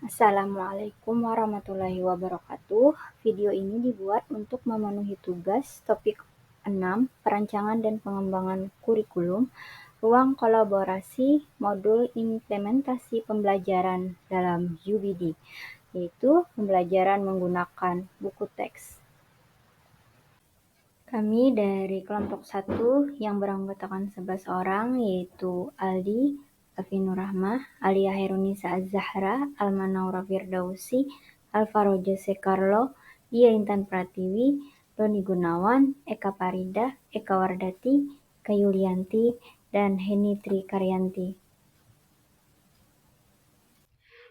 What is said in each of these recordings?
Assalamualaikum warahmatullahi wabarakatuh. Video ini dibuat untuk memenuhi tugas topik 6, perancangan dan pengembangan kurikulum, ruang kolaborasi modul implementasi pembelajaran dalam UBD, yaitu pembelajaran menggunakan buku teks. Kami dari kelompok 1 yang beranggotakan 11 orang, yaitu Aldi, Afinur Rahmah, Alia Herunisa Az-Zahra, Almanaura Firdausi, Alvaro Jose Carlo, Dia Intan Pratiwi, Doni Gunawan, Eka Parida, Eka Wardati, Eka Yulianti, dan Heni Tri Karyanti.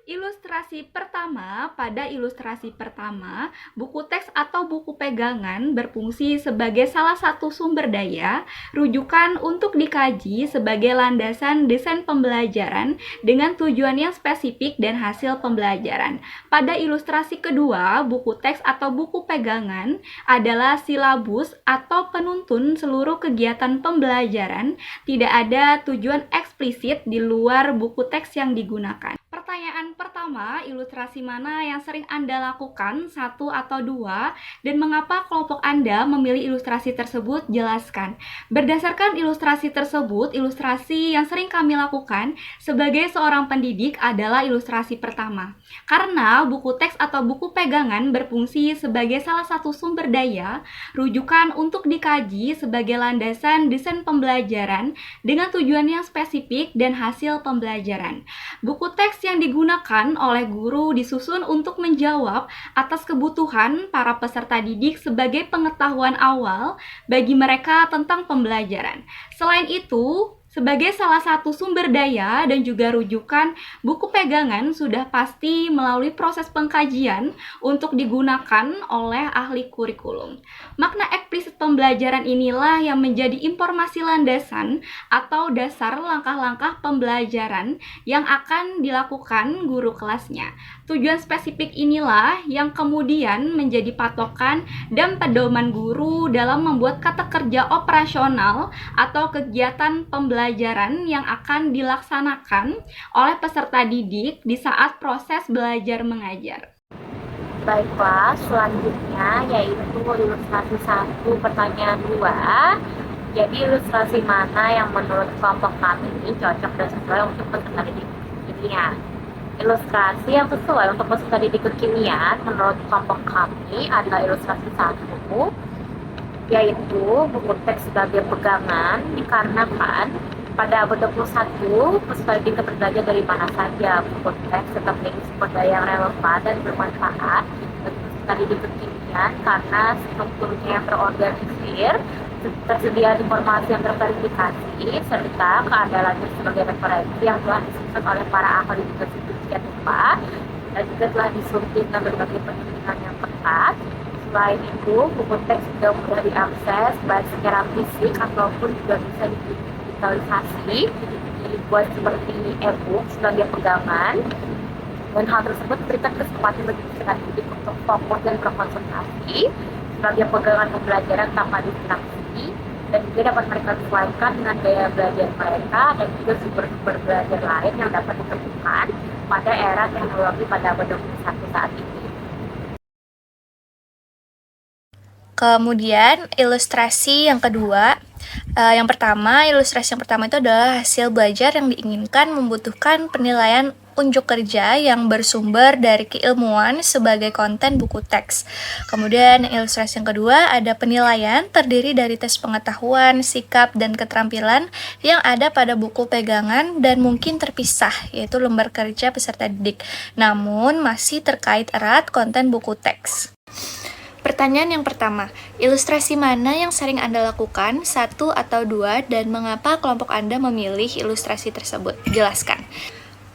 Ilustrasi pertama, pada ilustrasi pertama, buku teks atau buku pegangan berfungsi sebagai salah satu sumber daya, rujukan untuk dikaji sebagai landasan desain pembelajaran dengan tujuan yang spesifik dan hasil pembelajaran. Pada ilustrasi kedua, buku teks atau buku pegangan adalah silabus atau penuntun seluruh kegiatan pembelajaran, tidak ada tujuan eksplisit di luar buku teks yang digunakan. Pertanyaan pertama, ilustrasi mana yang sering Anda lakukan, 1 atau 2, dan mengapa kelompok Anda memilih ilustrasi tersebut? Jelaskan. Berdasarkan ilustrasi tersebut, ilustrasi yang sering kami lakukan sebagai seorang pendidik adalah ilustrasi pertama. Karena buku teks atau buku pegangan berfungsi sebagai salah satu sumber daya, rujukan untuk dikaji sebagai landasan desain pembelajaran dengan tujuan yang spesifik dan hasil pembelajaran. Buku teks yang digunakan oleh guru disusun untuk menjawab atas kebutuhan para peserta didik sebagai pengetahuan awal bagi mereka tentang pembelajaran. Selain itu, sebagai salah satu sumber daya dan juga rujukan, buku pegangan sudah pasti melalui proses pengkajian untuk digunakan oleh ahli kurikulum. Makna eksplisit pembelajaran inilah yang menjadi informasi landasan atau dasar langkah-langkah pembelajaran yang akan dilakukan guru kelasnya. Tujuan spesifik inilah yang kemudian menjadi patokan dan pedoman guru dalam membuat kata kerja operasional atau kegiatan pembelajaran yang akan dilaksanakan oleh peserta didik di saat proses belajar mengajar. Baiklah, selanjutnya yaitu ilustrasi 1, pertanyaan 2. Jadi ilustrasi mana yang menurut kelompok kami ini cocok dan sesuai untuk peserta didik kekinian? Ilustrasi yang sesuai untuk peserta didik kekinian menurut kelompok kami adalah ilustrasi 1, yaitu buku teks sebagai pegangan, dikarenakan pada abad 21 peserta didik dapat belajar dari mana saja. Buku teks tetap menjadi sumber daya yang relevan dan bermanfaat bagi peserta didik kekinian karena strukturnya yang terorganisir, tersedia informasi yang terverifikasi, serta keandalannya sebagai referensi yang telah disusun oleh para ahli di sedemikian rupa dan juga telah disunting dengan berbagai penelitian yang ketat. Selain itu, buku teks juga mudah diakses baik secara fisik ataupun juga bisa digitalisasi, dibuat seperti e-book sebagai pegangan, dan hal tersebut memberikan kesempatan bagi peserta didik untuk fokus dan berkonsentrasi sebagai pegangan pembelajaran tanpa distraksi, dan juga dapat mereka sesuaikan dengan gaya belajar mereka dan juga sumber-sumber belajar lain yang dapat ditemukan pada era teknologi pada abad 21 saat ini. Kemudian ilustrasi yang kedua, ilustrasi yang pertama itu adalah hasil belajar yang diinginkan membutuhkan penilaian unjuk kerja yang bersumber dari keilmuan sebagai konten buku teks. Kemudian ilustrasi yang kedua ada penilaian terdiri dari tes pengetahuan, sikap, dan keterampilan yang ada pada buku pegangan dan mungkin terpisah, yaitu lembar kerja peserta didik, namun masih terkait erat konten buku teks. Pertanyaan yang pertama, ilustrasi mana yang sering Anda lakukan, 1 atau 2, dan mengapa kelompok Anda memilih ilustrasi tersebut? Jelaskan.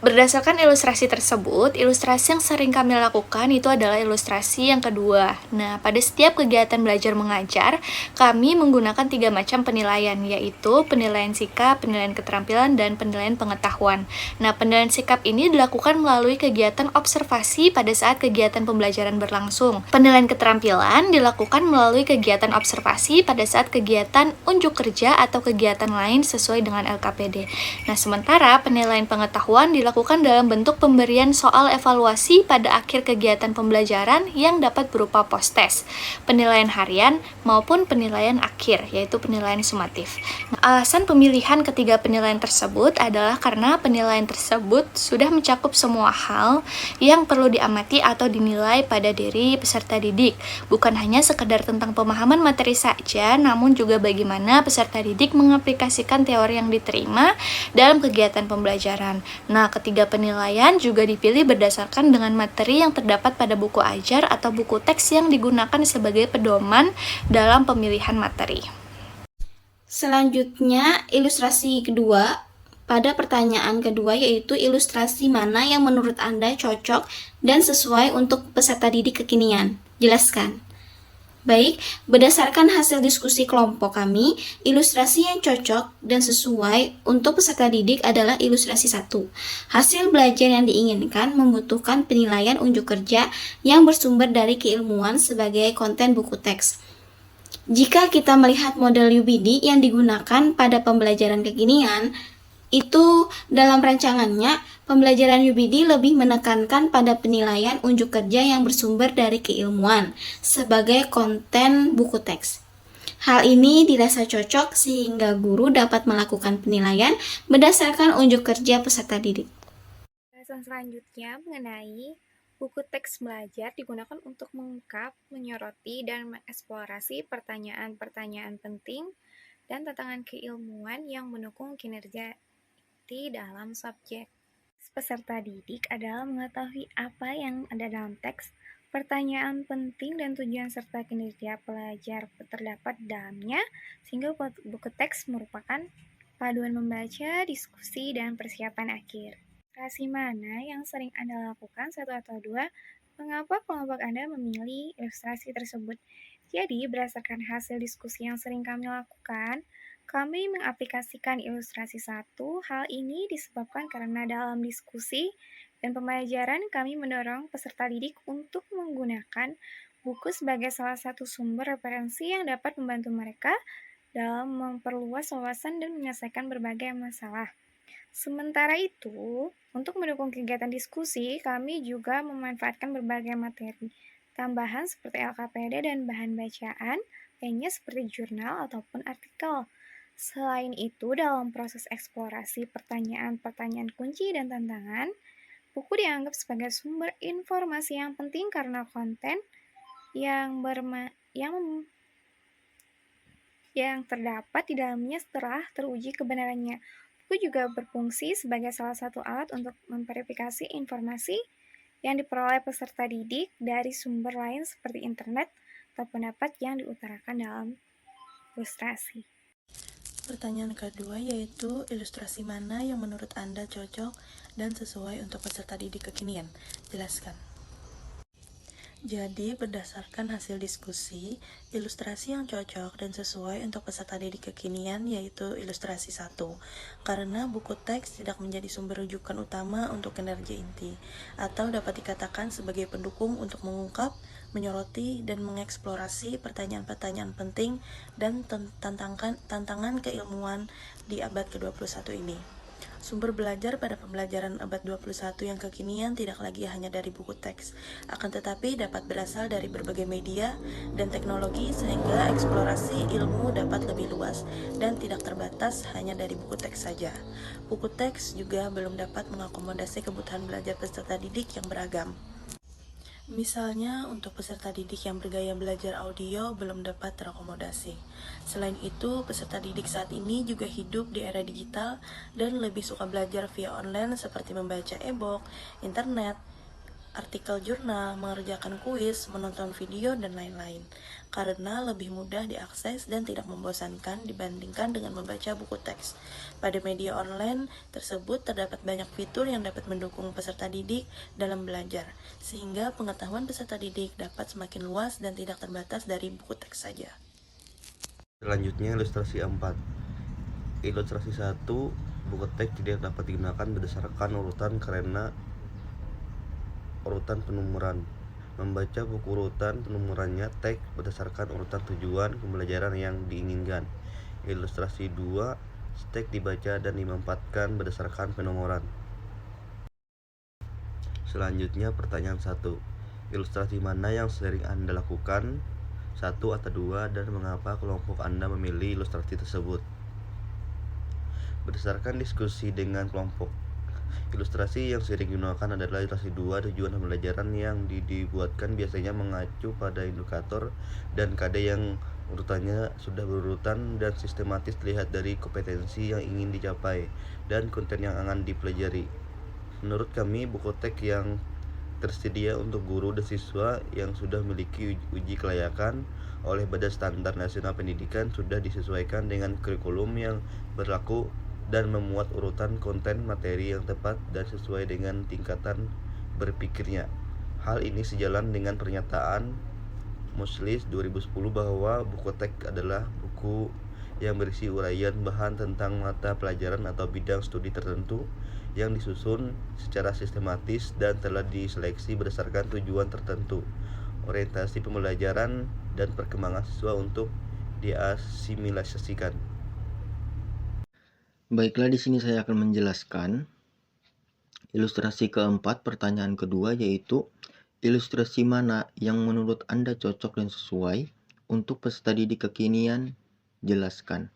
Berdasarkan ilustrasi tersebut, ilustrasi yang sering kami lakukan itu adalah ilustrasi yang kedua. Nah, pada setiap kegiatan belajar mengajar, kami menggunakan 3 macam penilaian, yaitu penilaian sikap, penilaian keterampilan, dan penilaian pengetahuan. Nah, penilaian sikap ini dilakukan melalui kegiatan observasi pada saat kegiatan pembelajaran berlangsung. Penilaian keterampilan dilakukan melalui kegiatan observasi pada saat kegiatan unjuk kerja atau kegiatan lain sesuai dengan LKPD. Nah, sementara penilaian pengetahuan dilakukan dilakukan dalam bentuk pemberian soal evaluasi pada akhir kegiatan pembelajaran yang dapat berupa post-test, penilaian harian, maupun penilaian akhir, yaitu penilaian sumatif. Alasan pemilihan ketiga penilaian tersebut adalah karena penilaian tersebut sudah mencakup semua hal yang perlu diamati atau dinilai pada diri peserta didik, bukan hanya sekedar tentang pemahaman materi saja, namun juga bagaimana peserta didik mengaplikasikan teori yang diterima dalam kegiatan pembelajaran. Nah, ketiga penilaian juga dipilih berdasarkan dengan materi yang terdapat pada buku ajar atau buku teks yang digunakan sebagai pedoman dalam pemilihan materi. Selanjutnya, ilustrasi kedua. Pada pertanyaan kedua, yaitu ilustrasi mana yang menurut Anda cocok dan sesuai untuk peserta didik kekinian? Jelaskan. Baik, berdasarkan hasil diskusi kelompok kami, ilustrasi yang cocok dan sesuai untuk peserta didik adalah ilustrasi 1. Hasil belajar yang diinginkan membutuhkan penilaian unjuk kerja yang bersumber dari keilmuan sebagai konten buku teks. Jika kita melihat model UBD yang digunakan pada pembelajaran kekinian, itu dalam rancangannya, pembelajaran UBD lebih menekankan pada penilaian unjuk kerja yang bersumber dari keilmuan sebagai konten buku teks. Hal ini dirasa cocok sehingga guru dapat melakukan penilaian berdasarkan unjuk kerja peserta didik. Bahasan selanjutnya mengenai buku teks belajar digunakan untuk mengungkap, menyoroti, dan mengeksplorasi pertanyaan-pertanyaan penting dan tantangan keilmuan yang mendukung kinerja di dalam subjek. Peserta didik adalah mengetahui apa yang ada dalam teks, pertanyaan penting dan tujuan serta kinerja pelajar terdapat dalamnya, sehingga buku teks merupakan paduan membaca, diskusi, dan persiapan akhir. Ilustrasi mana yang sering Anda lakukan, 1 atau 2? Mengapa kelompok Anda memilih ilustrasi tersebut? Jadi, berdasarkan hasil diskusi yang sering kami lakukan, kami mengaplikasikan ilustrasi 1. Hal ini disebabkan karena dalam diskusi dan pembelajaran kami mendorong peserta didik untuk menggunakan buku sebagai salah satu sumber referensi yang dapat membantu mereka dalam memperluas wawasan dan menyelesaikan berbagai masalah. Sementara itu, untuk mendukung kegiatan diskusi, kami juga memanfaatkan berbagai materi tambahan seperti LKPD dan bahan bacaan lainnya seperti jurnal ataupun artikel. Selain itu, dalam proses eksplorasi pertanyaan-pertanyaan kunci dan tantangan, buku dianggap sebagai sumber informasi yang penting karena konten yang terdapat di dalamnya telah teruji kebenarannya. Buku juga berfungsi sebagai salah satu alat untuk memverifikasi informasi yang diperoleh peserta didik dari sumber lain seperti internet atau pendapat yang diutarakan dalam ilustrasi. Pertanyaan kedua yaitu ilustrasi mana yang menurut Anda cocok dan sesuai untuk peserta didik kekinian? Jelaskan. Jadi, berdasarkan hasil diskusi, ilustrasi yang cocok dan sesuai untuk peserta didik kekinian yaitu ilustrasi 1, karena buku teks tidak menjadi sumber rujukan utama untuk kinerja inti, atau dapat dikatakan sebagai pendukung untuk mengungkap, menyoroti, dan mengeksplorasi pertanyaan-pertanyaan penting dan tantangan keilmuan di abad ke-21 ini. Sumber belajar pada pembelajaran abad 21 yang kekinian tidak lagi hanya dari buku teks, akan tetapi dapat berasal dari berbagai media dan teknologi sehingga eksplorasi ilmu dapat lebih luas dan tidak terbatas hanya dari buku teks saja. Buku teks juga belum dapat mengakomodasi kebutuhan belajar peserta didik yang beragam. Misalnya, untuk peserta didik yang bergaya belajar audio belum dapat terakomodasi. Selain itu, peserta didik saat ini juga hidup di era digital dan lebih suka belajar via online seperti membaca e-book, internet, artikel jurnal, mengerjakan kuis, menonton video, dan lain-lain, karena lebih mudah diakses dan tidak membosankan dibandingkan dengan membaca buku teks. Pada media online tersebut terdapat banyak fitur yang dapat mendukung peserta didik dalam belajar, sehingga pengetahuan peserta didik dapat semakin luas dan tidak terbatas dari buku teks saja. Selanjutnya ilustrasi 4. Ilustrasi 1, buku teks tidak dapat digunakan berdasarkan urutan karena urutan penumuran. Membaca buku urutan penumurannya teks berdasarkan urutan tujuan pembelajaran yang diinginkan. Ilustrasi 2, teks dibaca dan dimanfaatkan berdasarkan penomoran. Selanjutnya pertanyaan 1. Ilustrasi mana yang sering Anda lakukan? 1 atau 2, dan mengapa kelompok Anda memilih ilustrasi tersebut? Berdasarkan diskusi dengan kelompok, ilustrasi yang sering digunakan adalah ilustrasi 2. Tujuan pembelajaran yang dibuatkan biasanya mengacu pada indikator dan kode yang urutannya sudah berurutan dan sistematis dilihat dari kompetensi yang ingin dicapai dan konten yang akan dipelajari. Menurut kami, buku teks yang tersedia untuk guru dan siswa yang sudah memiliki uji kelayakan oleh Badan Standar Nasional Pendidikan sudah disesuaikan dengan kurikulum yang berlaku dan memuat urutan konten materi yang tepat dan sesuai dengan tingkatan berpikirnya. Hal ini sejalan dengan pernyataan Muslis 2010 bahwa buku teks adalah buku yang berisi uraian bahan tentang mata pelajaran atau bidang studi tertentu yang disusun secara sistematis dan telah diseleksi berdasarkan tujuan tertentu, orientasi pembelajaran, dan perkembangan siswa untuk diasimilasikan. Baiklah, di sini saya akan menjelaskan ilustrasi keempat, pertanyaan kedua, yaitu ilustrasi mana yang menurut Anda cocok dan sesuai untuk peserta didik kekinian? Jelaskan.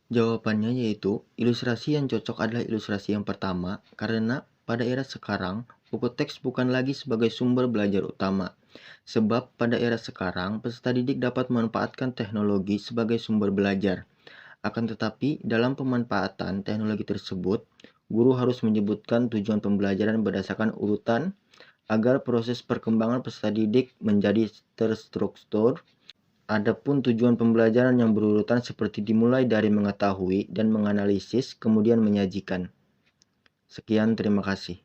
Jawabannya yaitu ilustrasi yang cocok adalah ilustrasi yang pertama, karena pada era sekarang buku teks bukan lagi sebagai sumber belajar utama. Sebab pada era sekarang peserta didik dapat memanfaatkan teknologi sebagai sumber belajar. Akan tetapi dalam pemanfaatan teknologi tersebut, guru harus menyebutkan tujuan pembelajaran berdasarkan urutan agar proses perkembangan peserta didik menjadi terstruktur. Adapun tujuan pembelajaran yang berurutan seperti dimulai dari mengetahui dan menganalisis, kemudian menyajikan. Sekian, terima kasih.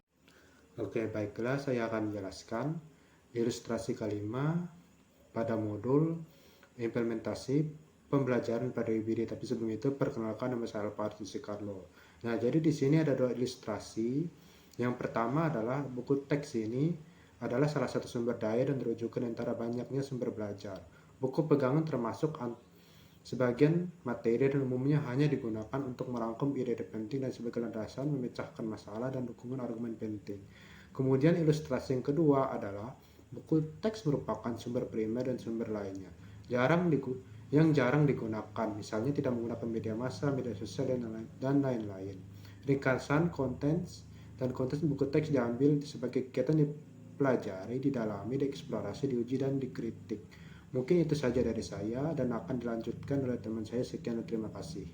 Oke, baiklah, saya akan menjelaskan ilustrasi kelima pada modul implementasi pembelajaran pada IBD. Tapi sebelum itu, perkenalkan, nama saya Alvarez Carlo. Nah, jadi di sini ada 2 ilustrasi. Yang pertama adalah buku teks ini adalah salah satu sumber daya dan rujukan antara banyaknya sumber belajar. Buku pegangan termasuk sebagian materi dan umumnya hanya digunakan untuk merangkum ide-ide penting dan sebagai landasan memecahkan masalah dan dukungan argumen penting. Kemudian ilustrasi yang kedua adalah buku teks merupakan sumber primer dan sumber lainnya yang jarang digunakan, misalnya tidak menggunakan media massa, media sosial, dan lain-lain. Ringkasan konten buku teks diambil sebagai kegiatan dipelajari, didalami, dieksplorasi, diuji, dan dikritik. Mungkin itu saja dari saya dan akan dilanjutkan oleh teman saya. Sekian dan terima kasih.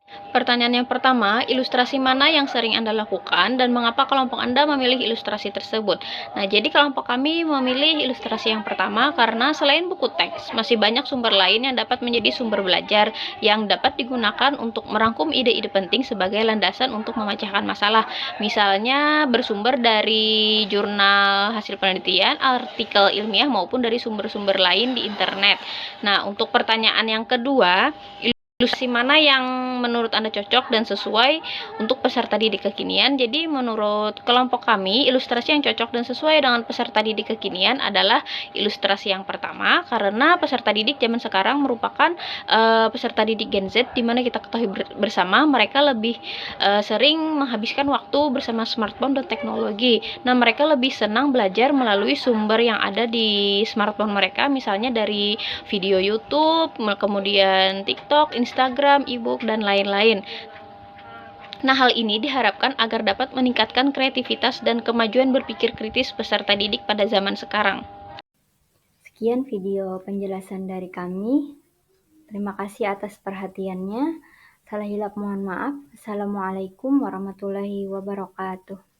Pertanyaan yang pertama, ilustrasi mana yang sering Anda lakukan dan mengapa kelompok Anda memilih ilustrasi tersebut? Nah, jadi kelompok kami memilih ilustrasi yang pertama karena selain buku teks, masih banyak sumber lain yang dapat menjadi sumber belajar yang dapat digunakan untuk merangkum ide-ide penting sebagai landasan untuk memecahkan masalah. Misalnya bersumber dari jurnal hasil penelitian, artikel ilmiah, maupun dari sumber-sumber lain di internet. Nah, untuk pertanyaan yang kedua, ilustrasi mana yang menurut Anda cocok dan sesuai untuk peserta didik kekinian? Jadi menurut kelompok kami, ilustrasi yang cocok dan sesuai dengan peserta didik kekinian adalah ilustrasi yang pertama, karena peserta didik zaman sekarang merupakan peserta didik Gen Z, di mana kita ketahui bersama mereka lebih sering menghabiskan waktu bersama smartphone dan teknologi. Nah, mereka lebih senang belajar melalui sumber yang ada di smartphone mereka, misalnya dari video YouTube, kemudian TikTok, Instagram, e-book, dan lain-lain. Nah, hal ini diharapkan agar dapat meningkatkan kreativitas dan kemajuan berpikir kritis peserta didik pada zaman sekarang. Sekian video penjelasan dari kami. Terima kasih atas perhatiannya. Salah hilap mohon maaf. Assalamualaikum warahmatullahi wabarakatuh.